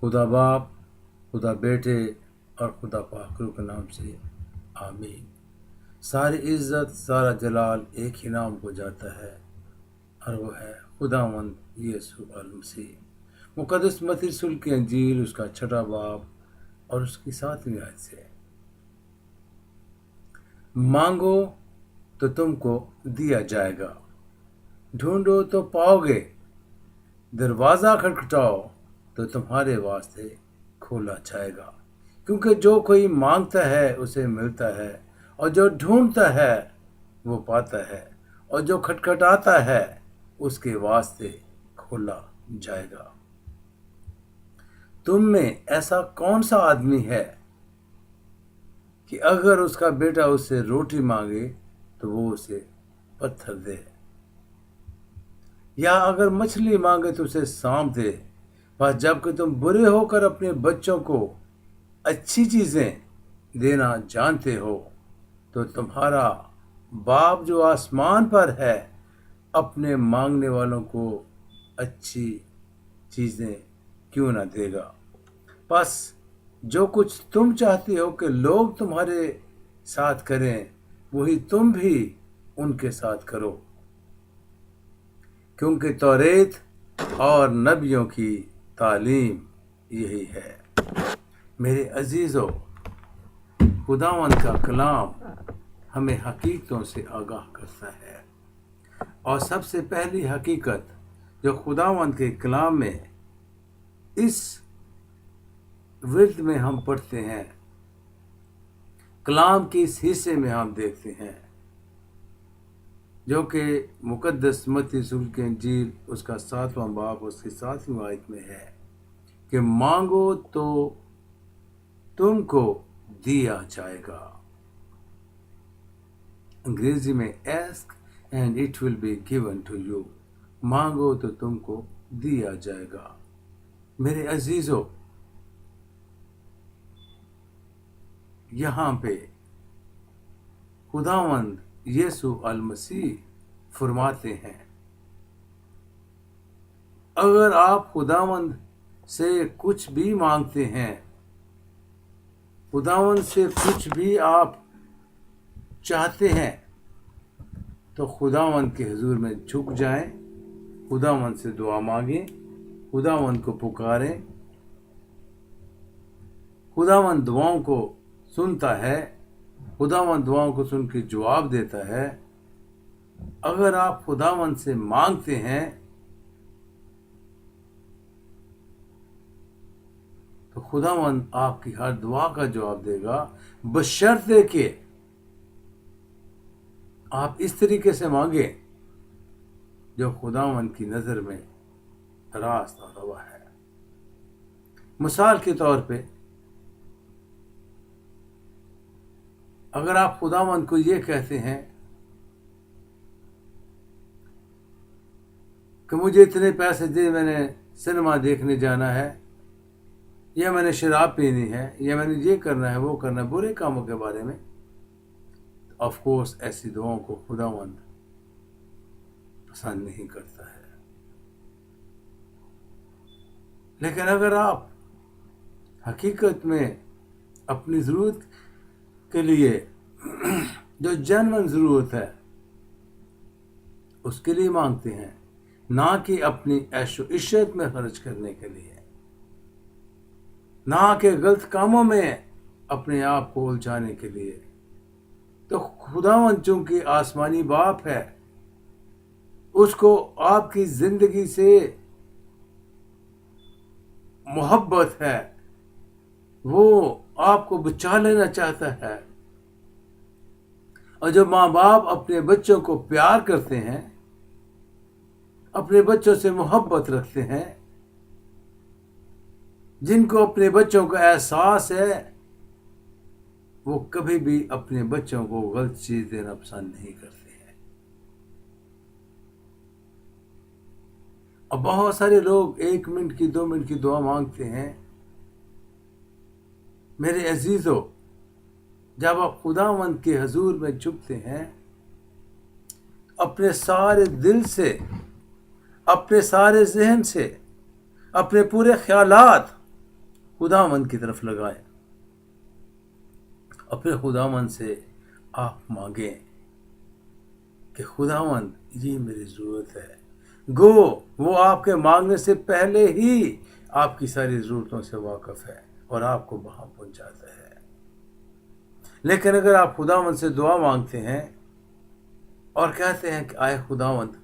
خدا باپ، خدا بیٹے اور خدا پاک روح کے نام سے آمین۔ ساری عزت، سارا جلال ایک ہی نام کو جاتا ہے اور وہ ہے خداوند یسوع المسیح۔ مقدس متی رسول کی انجیل اس کا 6 باب اور اس کی 7ویں آیت سے، مانگو تو تم کو دیا جائے گا، ڈھونڈو تو پاؤ گے، دروازہ کھٹکھٹاؤ تو تمہارے واسطے کھولا جائے گا۔ کیونکہ جو کوئی مانگتا ہے اسے ملتا ہے، اور جو ڈھونڈتا ہے وہ پاتا ہے، اور جو کھٹکھٹاتا ہے اس کے واسطے کھولا جائے گا۔ تم میں ایسا کون سا آدمی ہے کہ اگر اس کا بیٹا اس سے روٹی مانگے تو وہ اسے پتھر دے، یا اگر مچھلی مانگے تو اسے سانپ دے؟ بس جب کہ تم برے ہو کر اپنے بچوں کو اچھی چیزیں دینا جانتے ہو تو تمہارا باپ جو آسمان پر ہے اپنے مانگنے والوں کو اچھی چیزیں کیوں نہ دے گا؟ بس جو کچھ تم چاہتے ہو کہ لوگ تمہارے ساتھ کریں وہی تم بھی ان کے ساتھ کرو، کیونکہ توریت اور نبیوں کی تعلیم یہی ہے۔ میرے عزیزو، خداوند کا کلام ہمیں حقیقتوں سے آگاہ کرتا ہے، اور سب سے پہلی حقیقت جو خداوند کے کلام میں اس ورد میں ہم پڑھتے ہیں، کلام کے اس حصے میں ہم دیکھتے ہیں، جو کہ مقدس متی رسول کی انجیل اس کا 7واں باب اس کی 7ویں آیت میں ہے کہ مانگو تو تم کو دیا جائے گا۔ انگریزی میں ask and it will be given to you، مانگو تو تم کو دیا جائے گا۔ میرے عزیزو، یہاں پہ خداوند یسوع المسیح فرماتے ہیں، اگر آپ خداوند سے کچھ بھی مانگتے ہیں، خداوند سے کچھ بھی آپ چاہتے ہیں، تو خداوند کے حضور میں جھک جائیں، خداوند سے دعا مانگیں، خداوند کو پکاریں۔ خداوند دعاؤں کو سنتا ہے، خداوند دعاؤں کو سن کے جواب دیتا ہے۔ اگر آپ خداوند سے مانگتے ہیں تو خداوند آپ کی ہر دعا کا جواب دے گا، بشرطے کہ آپ اس طریقے سے مانگیں جو خداوند کی نظر میں راست اور روا ہے۔ مثال کے طور پہ، اگر آپ خداوند کو یہ کہتے ہیں کہ مجھے اتنے پیسے دے، میں نے سنیما دیکھنے جانا ہے، یا میں نے شراب پینی ہے، یا میں نے یہ کرنا ہے وہ کرنا ہے، برے کاموں کے بارے میں، آف کورس ایسی دعاؤں کو خداوند پسند نہیں کرتا ہے۔ لیکن اگر آپ حقیقت میں اپنی ضرورت کے لیے جو جنون ضرورت ہے اس کے لیے مانگتے ہیں، نہ کہ اپنی عیش و عشرت میں خرچ کرنے کے لیے، نہ کہ غلط کاموں میں اپنے آپ کو الجھانے کے لیے، تو خداوند چونکہ آسمانی باپ ہے، اس کو آپ کی زندگی سے محبت ہے، وہ آپ کو بچا لینا چاہتا ہے۔ اور جو ماں باپ اپنے بچوں کو پیار کرتے ہیں، اپنے بچوں سے محبت رکھتے ہیں، جن کو اپنے بچوں کا احساس ہے، وہ کبھی بھی اپنے بچوں کو غلط چیز دینا پسند نہیں کرتے ہیں۔ اب بہت سارے لوگ 1 منٹ کی 2 منٹ کی دعا مانگتے ہیں۔ میرے عزیزو، جب آپ خداوند کے حضور میں جھکتے ہیں، اپنے سارے دل سے، اپنے سارے ذہن سے، اپنے پورے خیالات खुदावंद की तरफ लगाएं और फिर खुदावंद से आप मांगें कि खुदावंद ये मेरी ज़रूरत है। गो वो आपके मांगने से पहले ही आपकी सारी ज़रूरतों से वाकिफ़ है और आपको वहाँ पहुँचाता है। लेकिन अगर आप खुदावंद से दुआ मांगते हैं और कहते हैं कि आए खुदावंद,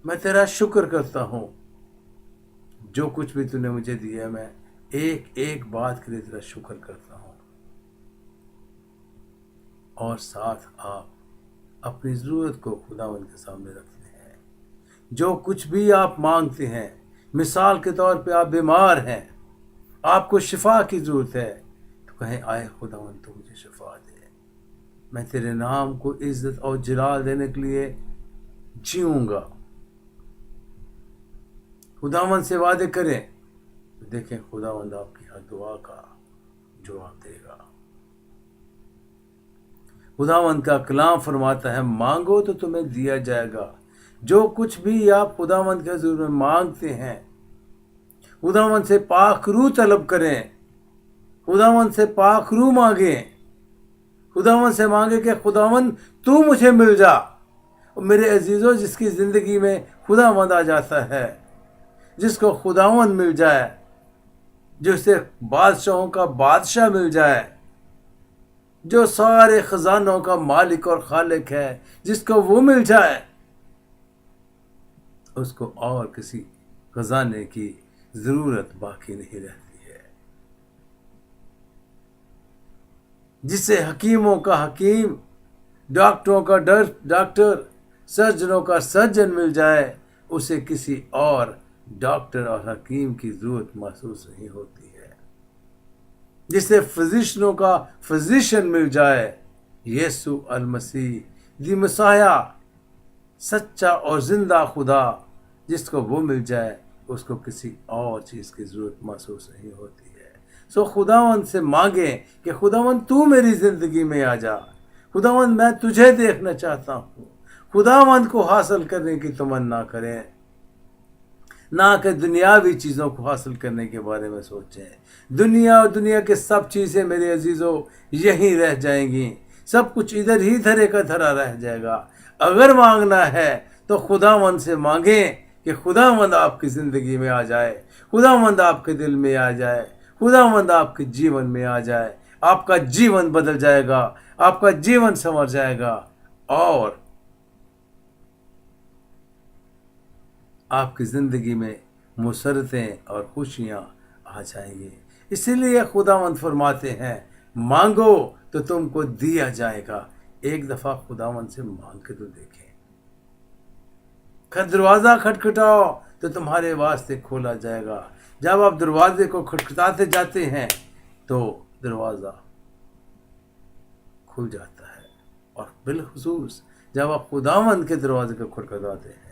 मैं तेरा शुक्र करता हूँ, जो कुछ भी तूने मुझे दिया मैं एक एक बात के लिए तेरा शुक्र करता हूँ, और साथ आप अपनी ज़रूरत को खुदावंद के सामने रखते हैं। जो कुछ भी आप मांगते हैं, मिसाल के तौर पे आप बीमार हैं, आपको शिफा की ज़रूरत है, तो कहें आए खुदावंद तू मुझे शिफा दे, मैं तेरे नाम को इज्जत और जलाल देने के लिए जीऊँगा। खुदावंद से वादे करें तो देखें खुदावंद आपकी हर दुआ का जवाब देगा। खुदावंद का कलाम फरमाता है, मांगो तो तुम्हें दिया जाएगा। जो कुछ भी आप खुदावंद के हुजूर में मांगते हैं, खुदावंद से पाक रूह तलब करें, खुदावंद से पाक रूह मांगें, खुदावंद से मांगे कि खुदावंद तू मुझे मिल जा। और मेरे अजीज़ों, जिसकी ज़िंदगी में खुदावंद आ जाता है, जिसको खुदावंद मिल जाए, जिसे बादशाहों का बादशाह मिल जाए, जो सारे खजानों का मालिक और खालिक है, जिसको वो मिल जाए, उसको और किसी खजाने की ज़रूरत बाकी नहीं रहती है। जिसे हकीमों का हकीम, डॉक्टरों का डॉक्टर, सर्जनों का सर्जन मिल जाए, उसे किसी और डॉक्टर और हकीम की ज़रूरत महसूस नहीं होती है। जिसे फिजिशनों का फिजिशियन मिल जाए, यीशु अल मसीह दी मसाया, सच्चा और ज़िंदा खुदा, जिसको वो मिल जाए, उसको किसी और चीज़ की ज़रूरत महसूस नहीं होती है। सो खुदावंद से मांगें कि खुदावंद तू मेरी ज़िंदगी में आ जा, खुदावंद मैं तुझे देखना चाहता हूँ। खुदावंद को हासिल करने की तमन्ना करें, ना कि दुनियावी चीज़ों को हासिल करने के बारे में सोचें। दुनिया और दुनिया के सब चीज़ें मेरे अजीज़ों यहीं रह जाएंगी, सब कुछ इधर ही धरे का धरा रह जाएगा। अगर मांगना है तो खुदावंद से मांगें कि खुदावंद आपकी ज़िंदगी में आ जाए, खुदावंद आपके दिल में आ जाए, खुदावंद आपके जीवन में आ जाए। आपका जीवन बदल जाएगा, आपका जीवन संवर जाएगा और आपकी ज़िंदगी में मुसरतें और खुशियाँ आ जाएंगी। इसीलिए खुदावंद फरमाते हैं, मांगो तो तुमको दिया जाएगा। एक दफ़ा खुदावंद से मांग के तो देखें। दरवाज़ा खटखटाओ तो तुम्हारे वास्ते खोला जाएगा। जब आप दरवाजे को खटखटाते जाते हैं तो दरवाज़ा खुल जाता है, और बिलखुसूस जब आप खुदावंद के दरवाजे को खटखटाते हैं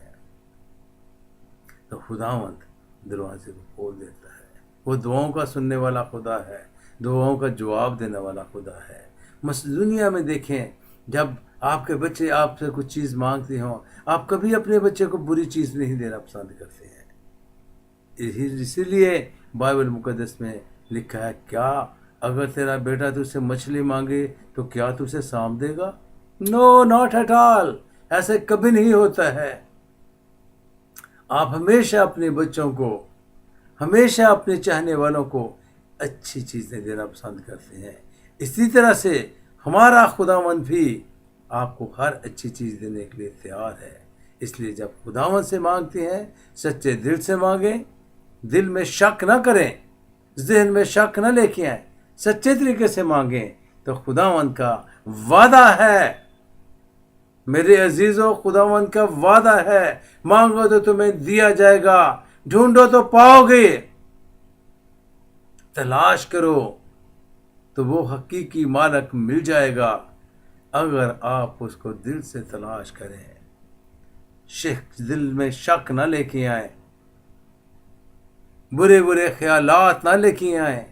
तो खुदावंद दरवाजे को खोल देता है। वो दुआओं का सुनने वाला खुदा है, दुआओं का जवाब देने वाला खुदा है। दुनिया में देखें, जब आपके बच्चे आपसे कुछ चीज़ मांगते हों, आप कभी अपने बच्चे को बुरी चीज़ नहीं देना पसंद करते हैं। इसीलिए बाइबल मुकद्दस में लिखा है, क्या अगर तेरा बेटा तुझसे मछली मांगे तो क्या तुझे सांप देगा? No, not at all. ऐसे कभी नहीं होता है। आप हमेशा अपने बच्चों को, हमेशा अपने चाहने वालों को अच्छी चीज़ें देना पसंद करते हैं। इसी तरह से हमारा खुदावंद भी आपको हर अच्छी चीज़ देने के लिए तैयार है। इसलिए जब खुदावंद से मांगते हैं, सच्चे दिल से मांगें, दिल में शक ना करें, जहन में शक ना लेके आए, सच्चे तरीके से मांगें तो खुदावंद का वादा है। मेरे अजीज़ों, खुदावंद का वादा है, मांगो तो तुम्हें दिया जाएगा, ढूंढो तो पाओगे, तलाश करो तो वो हकीकी मालिक मिल जाएगा, अगर आप उसको दिल से तलाश करें। दिल में शक ना लेके आए, बुरे बुरे ख्यालात ना लेके आए,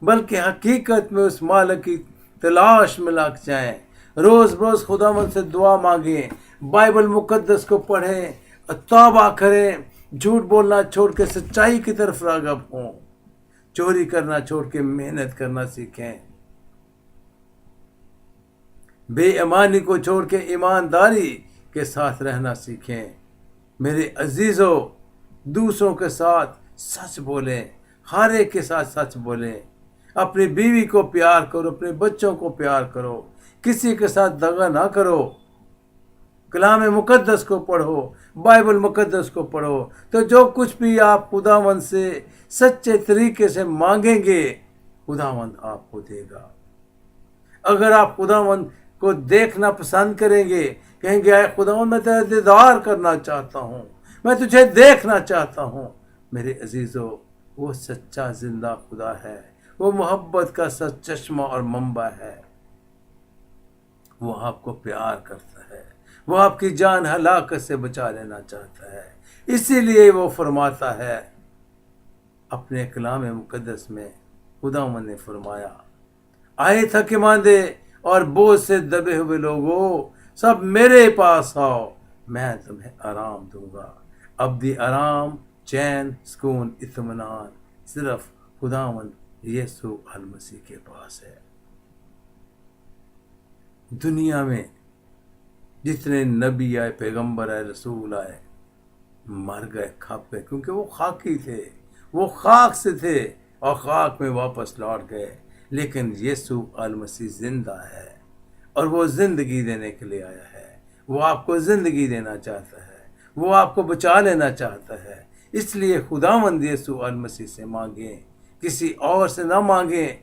बल्कि हकीकत में उस मालिक की तलाश में लग जाएं। रोज़ रोज़ खुदावंद से दुआ मांगें, बाइबल मुकद्दस को पढ़ें, तौबा करें, झूठ बोलना छोड़ के सच्चाई की तरफ राग़िब हों। चोरी करना छोड़ के मेहनत करना सीखें। बेईमानी को छोड़ के ईमानदारी के साथ रहना सीखें। मेरे अजीजों, दूसरों के साथ सच बोलें, हर एक के साथ सच बोलें। अपनी बीवी को प्यार करो, अपने बच्चों को प्यार करो, किसी के साथ दगा ना करो। कलाम मुकद्दस को पढ़ो, बाइबल मुकद्दस को पढ़ो, तो जो कुछ भी आप खुदावंद से सच्चे तरीके से मांगेंगे खुदावंद आपको देगा। अगर आप खुदावंद को देखना पसंद करेंगे, कहेंगे आए खुदावंद मैं तेरा दीदार करना चाहता हूँ, मैं तुझे देखना चाहता हूँ, मेरे अजीजों वो सच्चा जिंदा खुदा है, वो मोहब्बत का सच चश्मा और मंबा है। वो आपको प्यार करता है, वो आपकी जान हलाकत से बचा लेना चाहता है। इसीलिए वो फरमाता है अपने कलाम मुकद्दस में, खुदावंद ने फरमाया, आए थके मांदे और बोझ से दबे हुए लोगों, सब मेरे पास आओ, मैं तुम्हें आराम दूंगा। अब्दी आराम, चैन, सुकून, इत्मीनान सिर्फ खुदावंद यीशु अल मसीह के पास है। दुनिया में जितने नबी आए, पैगंबर आए, रसूल आए, मर गए, खप गए, क्योंकि वो खाकी थे, वो खाक से थे और खाक में वापस लौट गए। लेकिन यीशु अल मसीह जिंदा है और वो जिंदगी देने के लिए आया है। वो आपको जिंदगी देना चाहता है, वो आपको बचा लेना चाहता है। इसलिए खुदावंद यीशु अल मसीह से मांगें, किसी और से ना मांगें।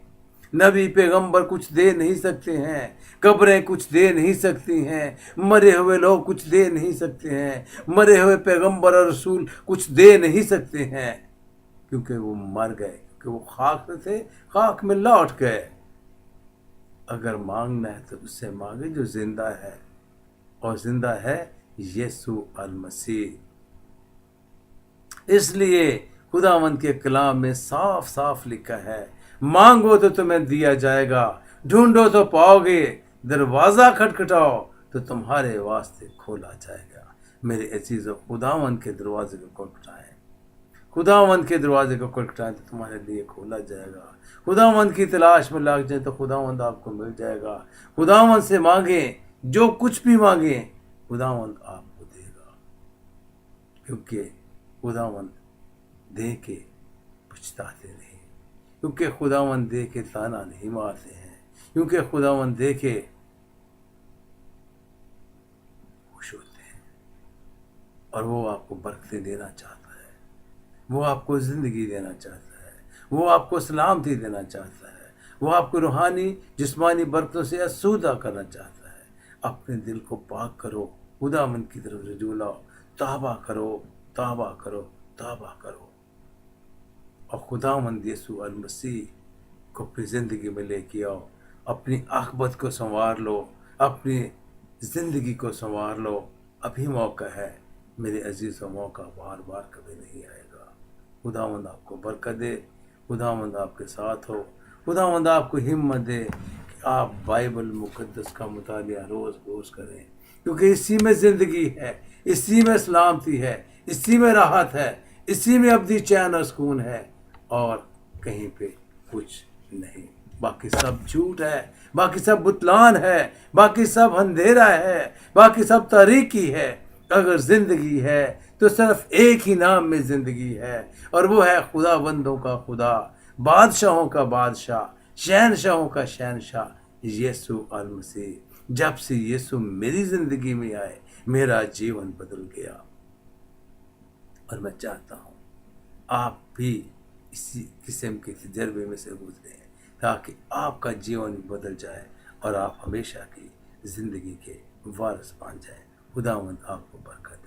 नबी पैगंबर कुछ दे नहीं सकते हैं, कब्रें कुछ दे नहीं सकती हैं, मरे हुए लोग कुछ दे नहीं सकते हैं, मरे हुए पैगंबर और रसूल कुछ दे नहीं सकते हैं, क्योंकि वो मर गए, क्योंकि वो खाक में थे, खाक में लौट गए। अगर मांगना है तो उससे मांगे जो जिंदा है, और जिंदा है यीशु अल मसीह। इसलिए खुदावंद के कलाम में साफ साफ लिखा है, मांगो तो तुम्हें दिया जाएगा, ढूंढो तो पाओगे, दरवाजा खटखटाओ तो तुम्हारे वास्ते खोला जाएगा। मेरे अजीजों, खुदावंद के दरवाजे को खटखटाएं, खुदावंद के दरवाजे को खटखटाएं तो तुम्हारे लिए खोला जाएगा। खुदावंद की तलाश में लग जाए तो खुदावंद आपको मिल जाएगा। खुदावंद से मांगे, जो कुछ भी मांगे खुदावंद आपको देगा, क्योंकि खुदावंद दे के पछताते नहीं, क्योंकि खुदावंद दे के ताना नहीं मारते हैं, क्योंकि खुदावंद दे के खुश होते हैं। और वो आपको बरकतें देना चाहता है, वो आपको जिंदगी देना चाहता है, वो आपको सलामती देना चाहता है, वो आपको रूहानी जिस्मानी बरकतों से आसूदा करना चाहता है। अपने दिल को पाक करो, खुदावंद की तरफ रजू लाओ, तौबा करो, तौबा करो, तौबा करो, और खुदावंद यीशु अल मसीह को अपनी ज़िंदगी में लेके आओ। अपनी आखिरत को संवार लो, अपनी ज़िंदगी को संवार लो। अभी मौका है मेरे अजीज़ों, मौका बार बार कभी नहीं आएगा। खुदावंद आपको बरकत दे, खुदावंद आपके साथ हो, खुदावंद आपको हिम्मत दे कि आप बाइबल मुकद्दस का मुतालिया रोज़ रोज़ करें, क्योंकि इसी में ज़िंदगी है, इसी में सलामती है, इसी में राहत है, इसी में अब्दी चैन और सुकून है, और कहीं पे कुछ नहीं। बाकी सब झूठ है, बाकी सब बुतलान है, बाकी सब अंधेरा है, बाकी सब तारीकी है। अगर जिंदगी है तो सिर्फ एक ही नाम में जिंदगी है, और वो है खुदाबंदों का खुदा, बादशाहों का बादशाह, शहनशाहों का शहनशाह, यीशु अल मसीह। जब से यीशु मेरी जिंदगी में आए, मेरा जीवन बदल गया, और मैं चाहता हूँ आप भी इसी किस्म के तजर्बे में से गुजरें, ताकि आपका जीवन बदल जाए और आप हमेशा की ज़िंदगी के वारिस बन जाएं। खुदावंद आपको बरकत